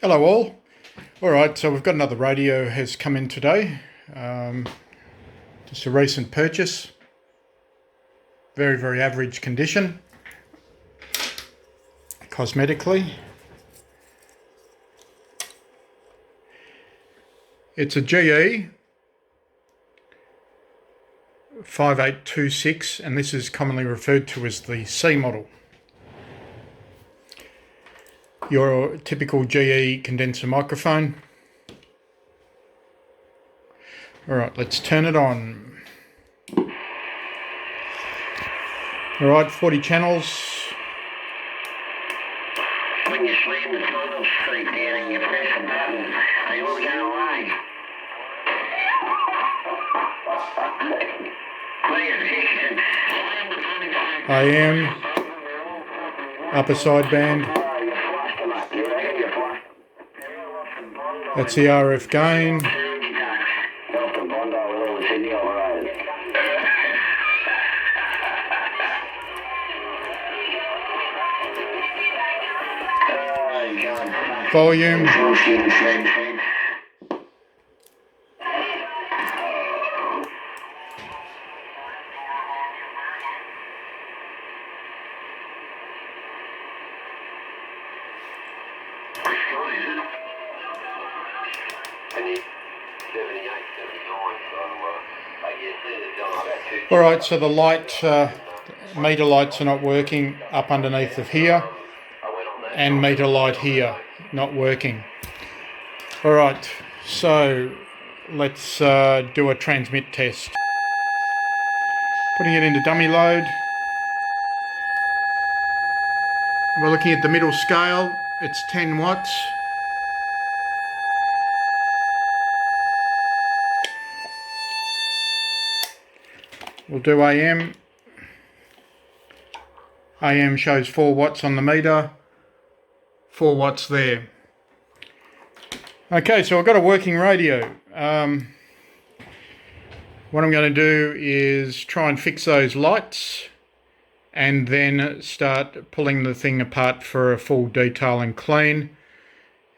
Hello all. Alright, so we've got another radio has come in today. Just a recent purchase. Very average condition. Cosmetically. It's a GE 5826 and this is commonly referred to as the C model. Your typical GE condenser microphone. Alright, let's turn it on. Alright, 40 channels. When you slam the throttle straight down and you press the button, they all go away. Play attention. Slam the button. AM. Upper sideband. That's the RF gain. Volume. Alright, so the light, meter lights are not working up underneath of here, and meter light here not working. Alright, so let's do a transmit test. Putting it into dummy load. We're looking at the middle scale, it's 10 watts. We'll do AM. AM shows 4 watts on the meter, 4 watts there. Okay, so I've got a working radio. What I'm going to do is try and fix those lights and then start pulling the thing apart for a full detail and clean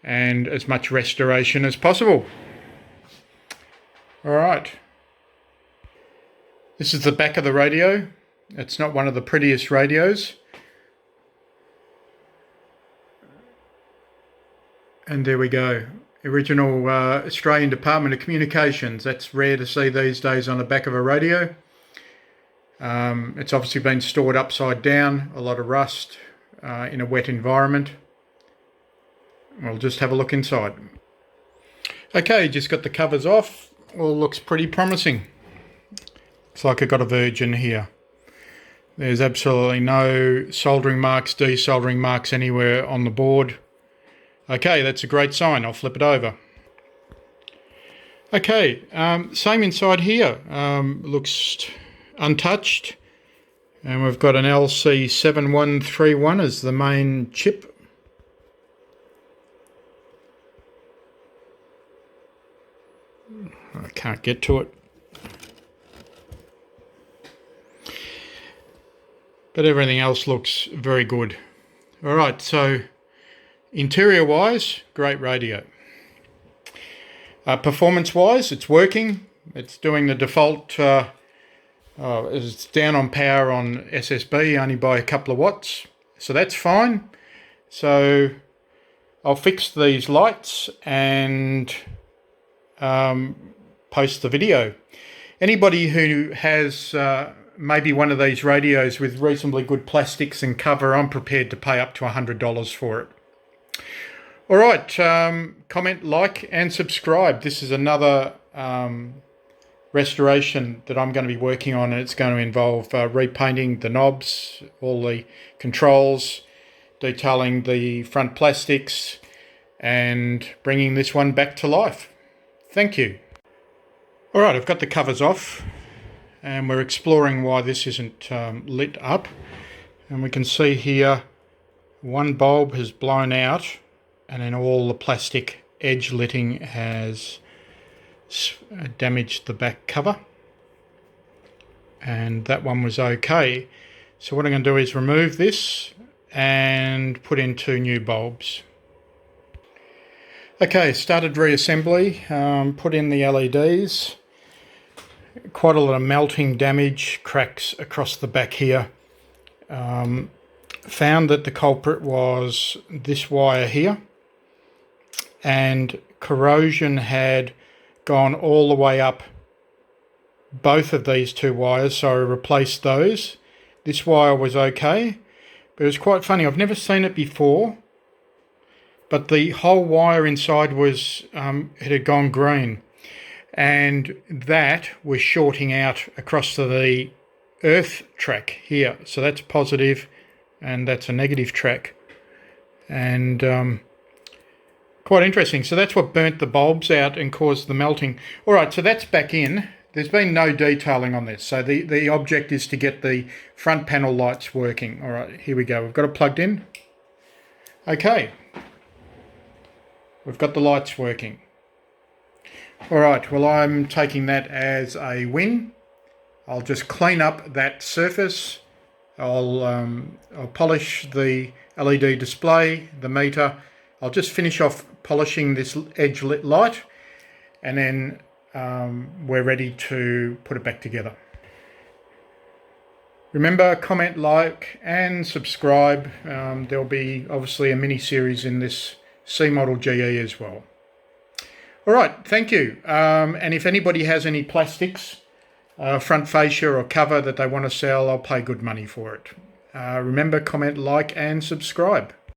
and as much restoration as possible. Alright. This is the back of the radio. It's not one of the prettiest radios. And there we go. Original Australian Department of Communications. That's rare to see these days on the back of a radio. It's obviously been stored upside down, a lot of rust in a wet environment. We'll just have a look inside. Okay, just got the covers off. All looks pretty promising. Looks like I've got a Virgin here. There's absolutely no soldering marks, desoldering marks anywhere on the board. Okay, that's a great sign. I'll flip it over. Okay, same inside here. Looks untouched. And we've got an LC7131 as the main chip. I can't get to it. But everything else looks very good. Alright, so interior wise, great radio. Performance wise, it's working. It's doing the default, it's down on power on SSB only by a couple of watts. So that's fine. So I'll fix these lights and post the video. Anybody who has maybe one of these radios with reasonably good plastics and cover, I'm prepared to pay up to $100 for it. Alright, comment, like and subscribe. This is another restoration that I'm going to be working on, and it's going to involve repainting the knobs, all the controls, detailing the front plastics and bringing this one back to life. Thank you. Alright, I've got the covers off and we're exploring why this isn't lit up, and we can see here one bulb has blown out and then all the plastic edge litting has damaged the back cover, and that one was okay. So what I'm going to do is remove this and put in 2 new bulbs. Okay, started reassembly, put in the LEDs. Quite a lot of melting damage, cracks across the back here. Found that the culprit was this wire here, and corrosion had gone all the way up both of these two wires, so I replaced those. This wire was okay, but it was quite funny. I've never seen it before, but the whole wire inside was it had gone green, and that was shorting out across to the earth track here. So that's positive and that's a negative track, and quite interesting. So that's what burnt the bulbs out and caused the melting. All right, so that's back in. There's been no detailing on this, so the object is to get the front panel lights working. All right, here we go. We've got it plugged in. Okay, we've got the lights working. All right, well, I'm taking that as a win. I'll just clean up that surface. I'll polish the LED display, the meter. I'll just finish off polishing this edge lit light, and then we're ready to put it back together. Remember, comment, like and subscribe. There'll be obviously a mini series in this C model GE as well. All right, thank you. And if anybody has any plastics, front fascia or cover that they want to sell, I'll pay good money for it. Remember, comment, like and subscribe.